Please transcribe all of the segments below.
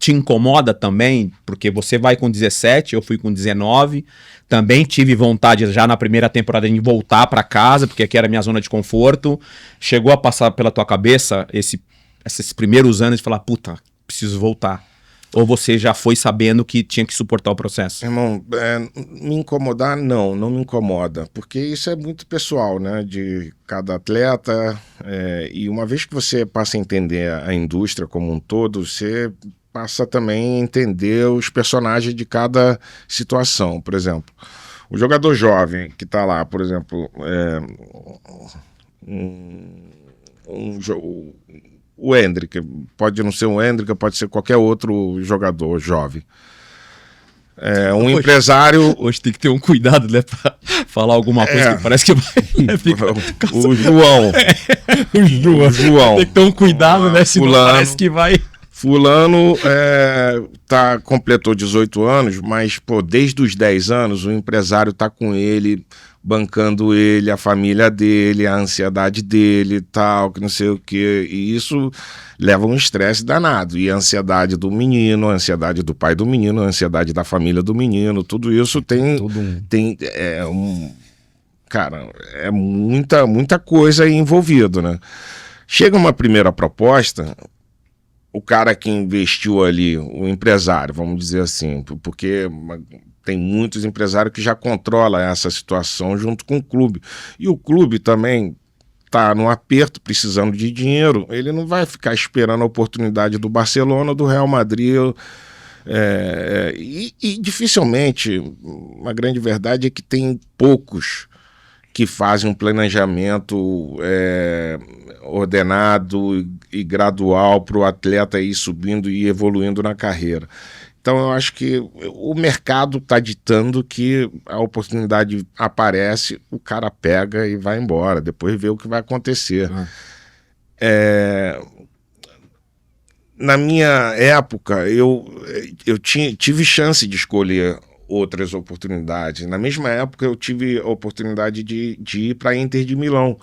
te incomoda também? Porque você vai com 17, eu fui com 19. Também tive vontade já na primeira temporada de voltar para casa, porque aqui era a minha zona de conforto. Chegou a passar pela tua cabeça esses primeiros anos de falar, puta, preciso voltar? Ou você já foi sabendo que tinha que suportar o processo? Irmão, me incomodar, não me incomoda, porque isso é muito pessoal, né, de cada atleta, e uma vez que você passa a entender a indústria como um todo, você passa também a entender os personagens de cada situação. Por exemplo, o jogador jovem que está lá, por exemplo, o Hendrick, pode não ser o Hendrick, pode ser qualquer outro jogador jovem. Empresário... Hoje tem que ter um cuidado, né, pra falar alguma coisa que parece que vai... O João. O João. Tem que ter um cuidado, né, senão parece que vai... Fulano completou 18 anos, mas desde os 10 anos o empresário tá com ele, bancando ele, a família dele, a ansiedade dele, tal, que não sei o que, e isso leva um estresse danado, e a ansiedade do menino, a ansiedade do pai do menino, a ansiedade da família do menino, tudo isso cara, é muita coisa aí envolvido, né? Chega uma primeira proposta, o cara que investiu ali, o empresário, vamos dizer assim, porque tem muitos empresários que já controlam essa situação junto com o clube. E o clube também está num aperto, precisando de dinheiro. Ele não vai ficar esperando a oportunidade do Barcelona ou do Real Madrid. E dificilmente, uma grande verdade é que tem poucos que fazem um planejamento ordenado e gradual para o atleta ir subindo e evoluindo na carreira. Então eu acho que o mercado está ditando que a oportunidade aparece, o cara pega e vai embora, depois vê o que vai acontecer. Na minha época, eu tive chance de escolher outras oportunidades. Na mesma época eu tive a oportunidade de ir para a Inter de Milão.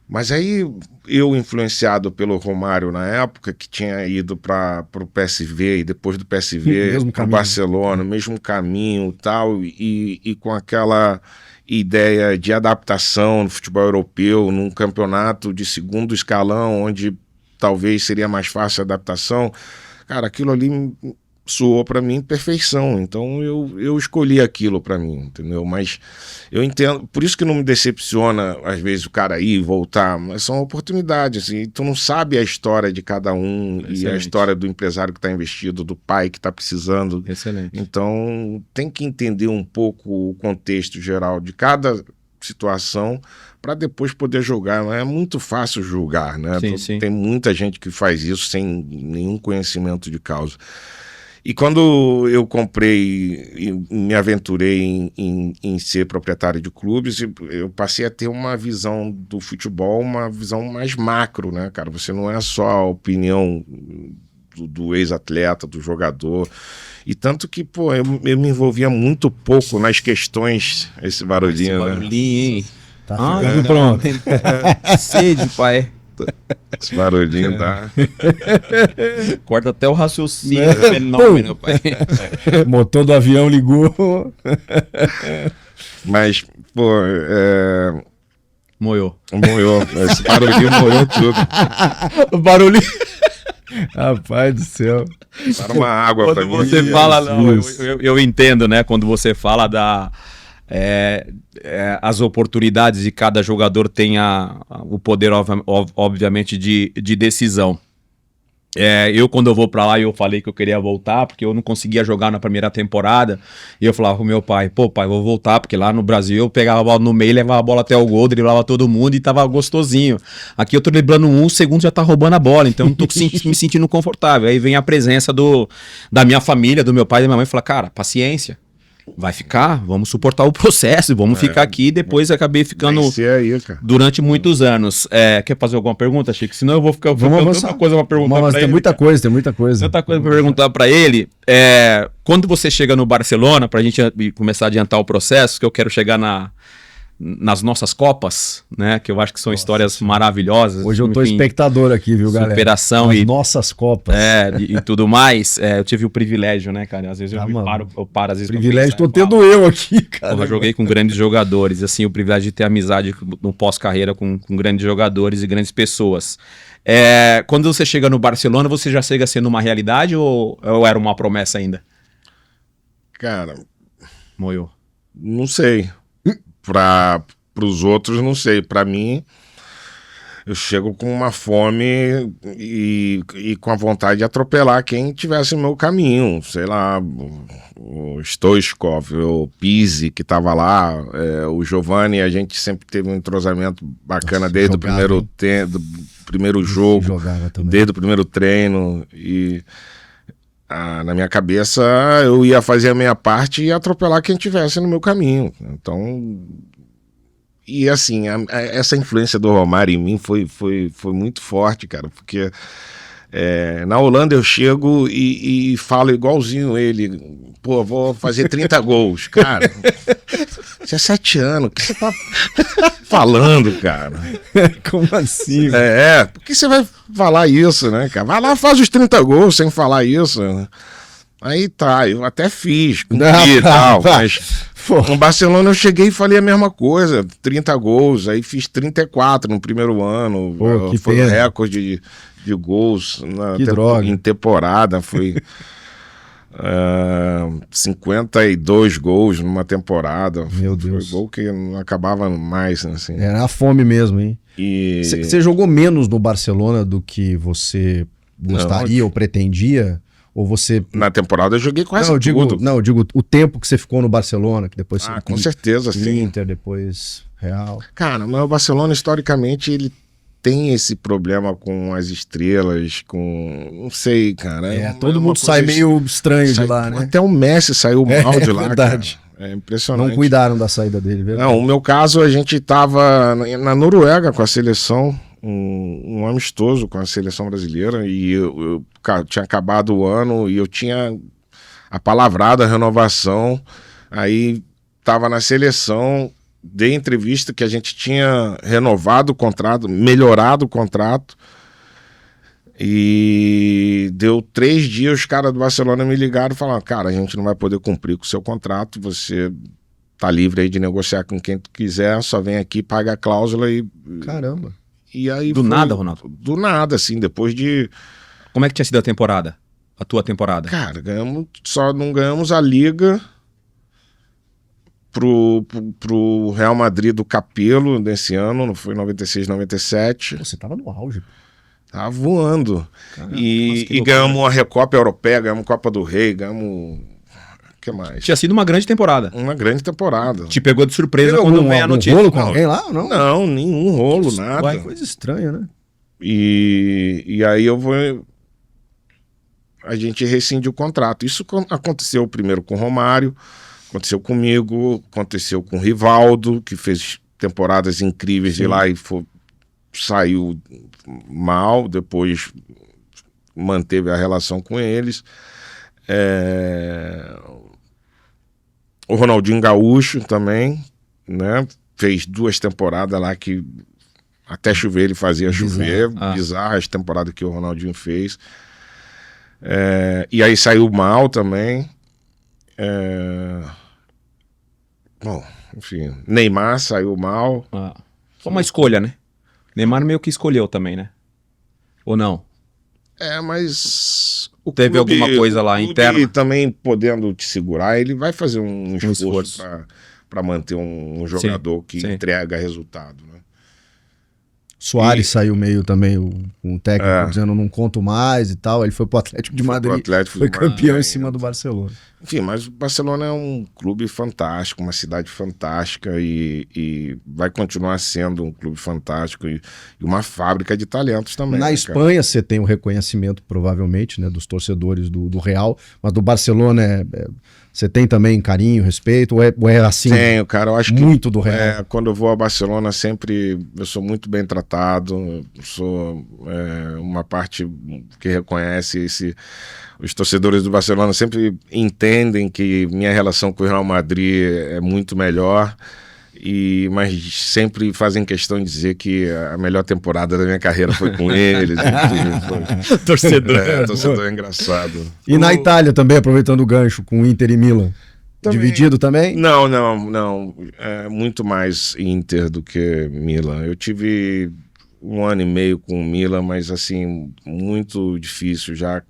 Mas aí eu, influenciado pelo Romário na época, que tinha ido para o PSV e depois do PSV para o Barcelona, mesmo caminho tal, e com aquela ideia de adaptação no futebol europeu, num campeonato de segundo escalão, onde talvez seria mais fácil a adaptação, cara, aquilo ali soou para mim perfeição, então eu escolhi aquilo para mim, entendeu? Mas eu entendo, por isso que não me decepciona às vezes o cara ir e voltar, mas são oportunidades, assim, tu não sabe a história de cada um. Excelente. E a história do empresário que está investido, do pai que está precisando. Excelente. Então tem que entender um pouco o contexto geral de cada situação para depois poder julgar. Não é muito fácil julgar, né? Sim. Tem muita gente que faz isso sem nenhum conhecimento de causa. E quando eu comprei e me aventurei em ser proprietário de clubes, eu passei a ter uma visão do futebol, uma visão mais macro, né, cara? Você não é só a opinião do ex-atleta, do jogador. E tanto que, eu me envolvia muito pouco nas questões, esse barulhinho, esse barulhinho, hein? Tá ficando pronto. Sede, pai. Esse barulhinho dá. Corta até o raciocínio fenômeno, pai. Motor do avião ligou. Mas, Moiou. Esse barulhinho moiou tudo. O barulhinho. Rapaz do céu. Para uma água pra mim. Quando você fala, eu entendo, né? Quando você fala as oportunidades de cada jogador tem o poder, obviamente, de decisão. Quando eu vou pra lá, eu falei que eu queria voltar, porque eu não conseguia jogar na primeira temporada, e eu falava pro meu pai, pai, vou voltar, porque lá no Brasil eu pegava a bola no meio, levava a bola até o gol, driblava todo mundo e tava gostosinho. Aqui eu tô driblando 1 segundo, já tá roubando a bola, então eu não tô me sentindo confortável. Aí vem a presença da minha família, do meu pai e da minha mãe, e fala, cara, paciência. Vai ficar, vamos suportar o processo, vamos ficar aqui. Depois acabei ficando aí, cara, durante muitos anos. Quer fazer alguma pergunta, Chico? Senão eu vou ficar tanta coisa pra perguntar pra ele. Tem muita coisa. Tanta coisa pra perguntar pra ele. Quando você chega no Barcelona, pra gente começar a adiantar o processo, que eu quero chegar nas nossas Copas, né? Que eu acho que são histórias maravilhosas. Hoje eu tô enfim, espectador aqui, viu, galera? superação As e nossas Copas. e tudo mais. Eu tive o privilégio, né, cara? Às vezes Mano, eu paro às vezes. pra Privilégio pensar, tô tendo eu aqui, cara. Porra, joguei com grandes jogadores, assim, o privilégio de ter amizade no pós-carreira com grandes jogadores e grandes pessoas. Quando você chega no Barcelona, você já chega sendo uma realidade ou era uma promessa ainda? Cara, Moiou. não sei. Para os outros, não sei. Para mim, eu chego com uma fome e com a vontade de atropelar quem tivesse no meu caminho. Sei lá, o Stoichkov, o Pizzi, que estava lá, o Giovanni, a gente sempre teve um entrosamento bacana. Nossa, desde jogava, o primeiro jogo, Jogava também. desde o primeiro treino. E na minha cabeça, eu ia fazer a minha parte e atropelar quem tivesse no meu caminho. Então, e assim, essa influência do Romário em mim foi muito forte, cara, porque na Holanda eu chego e falo igualzinho ele, pô, vou fazer 30 gols, cara. 17 anos, o que você tá falando, cara? Como assim? Por que você vai falar isso, né, cara? Vai lá, faz os 30 gols sem falar isso, né? Aí tá, eu até fiz, cumpri e tal, mas no Barcelona eu cheguei e falei a mesma coisa, 30 gols, aí fiz 34 no primeiro ano, Pô, que foi o pena. recorde de gols Que droga. em temporada, foi 52 gols numa temporada. Meu Deus. Foi gol que não acabava mais, assim. Era a fome mesmo, hein? E Você jogou menos no Barcelona do que você gostaria ou pretendia? Ou você... na temporada eu joguei quase eu digo, tudo. eu digo o tempo que você ficou no Barcelona, que depois você Com certeza, sim. Inter, depois Real. Cara, mas o Barcelona, historicamente, ele tem esse problema com as estrelas, com... não sei, cara. Todo mundo sai meio estranho de lá, né? Até o Messi saiu mal de lá, verdade. cara. É impressionante. Não cuidaram da saída dele, verdade? Não, o meu caso, a gente tava na Noruega com a seleção, um amistoso com a seleção brasileira, e eu tinha acabado o ano e eu tinha apalavrado a renovação, aí tava na seleção, dei entrevista que a gente tinha renovado o contrato, melhorado o contrato, e deu 3 dias, os caras do Barcelona me ligaram e falaram, cara, a gente não vai poder cumprir com o seu contrato, você tá livre aí de negociar com quem tu quiser, só vem aqui, paga a cláusula e... Caramba. E aí Do nada, Ronaldo? Do nada, assim, depois de... Como é que tinha sido a temporada? A tua temporada? Cara, só não ganhamos a Liga pro Real Madrid do Capello nesse ano, não foi 96, 97. Você tava no auge. Tava voando. Caramba, nossa, que E loucura. ganhamos a Recopa Europeia, ganhamos Copa do Rei, ganhamos... O que mais? Tinha sido uma grande temporada. Uma grande temporada. Te pegou de surpresa Teve quando algum veio a notícia. rolo com alguém lá ou não? Não, nenhum rolo, nada. Ué, coisa estranha, né? E aí a gente rescinde o contrato. Isso aconteceu primeiro com o Romário, aconteceu comigo, aconteceu com o Rivaldo, que fez temporadas incríveis de lá e saiu mal, depois manteve a relação com eles. O Ronaldinho Gaúcho também, né? Fez 2 temporadas lá que até chover ele fazia chover. Bizarras as temporadas que o Ronaldinho fez. E aí saiu mal também. Bom, enfim. Neymar saiu mal. Foi uma escolha, né? Neymar meio que escolheu também, né? Ou não? Mas Teve alguma coisa lá interna? E também podendo te segurar, ele vai fazer um esforço para manter um jogador que entrega resultado, né? Soares saiu meio também, o técnico dizendo não conto mais e tal. Ele foi pro Atlético de Madrid, foi campeão em cima do Barcelona. Enfim, mas o Barcelona é um clube fantástico, uma cidade fantástica e vai continuar sendo um clube fantástico e uma fábrica de talentos também. Na Espanha você tem o reconhecimento, provavelmente, né, dos torcedores do Real, mas do Barcelona você tem também carinho, respeito, ou é assim? Tenho, cara, eu acho muito do Real. Quando eu vou a Barcelona, eu sou muito bem tratado, eu sou uma parte que reconhece os torcedores do Barcelona sempre entendem que minha relação com o Real Madrid é muito melhor Mas sempre fazem questão de dizer que a melhor temporada da minha carreira foi com eles. Torcedor é engraçado. E na Itália também, aproveitando o gancho, com Inter e Milan? Também. Dividido também? Não. É muito mais Inter do que Milan. Eu tive 1 ano e meio com o Milan, mas assim, muito difícil, já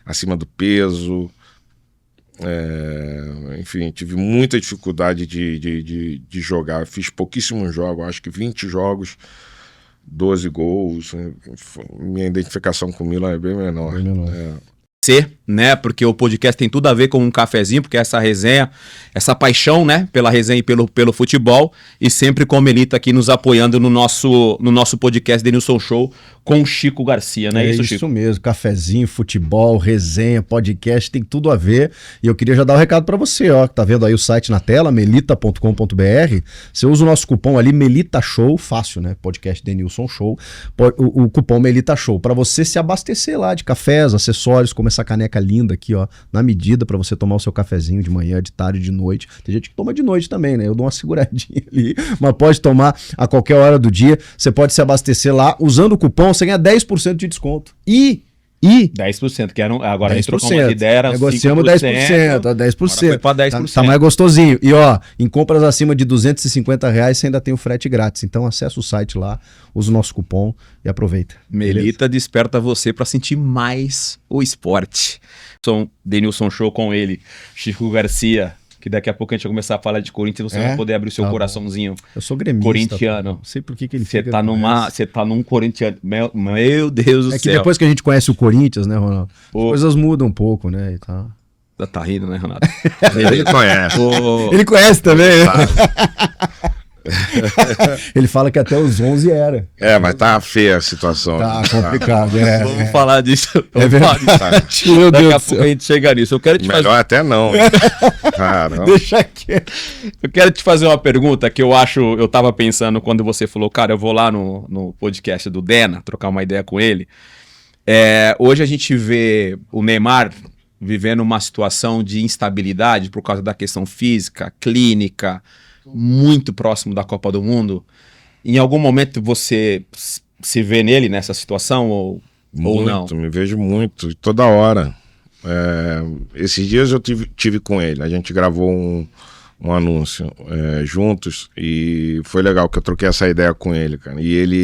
acima do peso. Enfim, tive muita dificuldade de jogar. Fiz pouquíssimos jogos, acho que 20 jogos, 12 gols. Minha identificação com o Milan é bem menor. Né? Porque o podcast tem tudo a ver com um cafezinho, porque essa resenha, essa paixão, né? Pela resenha e pelo futebol, e sempre com o Melita aqui nos apoiando no nosso podcast Denilson Show com o Chico Garcia, né? É isso, Chico? Mesmo, cafezinho, futebol, resenha, podcast, tem tudo a ver. E eu queria já dar um recado para você, ó, que tá vendo aí o site na tela, melita.com.br. Você usa o nosso cupom ali, Melita Show, fácil, né? Podcast Denilson Show. O cupom Melita Show, para você se abastecer lá de cafés, acessórios, como essa caneca linda aqui, ó, na medida, para você tomar o seu cafezinho de manhã, de tarde, de noite. Tem gente que toma de noite também, né? Eu dou uma seguradinha ali, mas pode tomar a qualquer hora do dia. Você pode se abastecer lá usando o cupom, você ganha 10% de desconto. E 10%, que agora 10%. A gente trocou uma ideia, era negociamos 10%, 10%. Foi pra 10%. Tá mais gostosinho. E ó, em compras acima de R$250 você ainda tem o frete grátis. Então acessa o site lá, usa o nosso cupom e aproveita. Melita desperta você para sentir mais o esporte. Sou Denilson Show com ele, Chico Garcia, que daqui a pouco a gente vai começar a falar de Corinthians, você vai poder abrir o seu coraçãozinho. Eu sou gremista. Corintiano. Não sei por que ele fica... Você tá num corintiano. Meu Deus do céu. É que depois que a gente conhece o Corinthians, né, Ronaldo? As coisas mudam um pouco, né? E tá... Tá rindo, né, Ronaldo? Ele conhece. Ele conhece também. Ele fala que até os 11 era. Mas tá feia a situação. Tá complicado, Vamos falar disso. É verdade. Meu Daqui Deus a pouco a gente chega nisso. Eu quero te Melhor até não. Caramba. Deixa aqui. Eu quero te fazer uma pergunta que eu tava pensando quando você falou, cara, eu vou lá no podcast do Dena, trocar uma ideia com ele. Hoje a gente vê o Neymar vivendo uma situação de instabilidade por causa da questão física, clínica, muito próximo da Copa do Mundo. Em algum momento você se vê nele nessa situação ou não? Me vejo muito, toda hora. Esses dias eu tive com ele, a gente gravou um anúncio juntos e foi legal que eu troquei essa ideia com ele, cara. E ele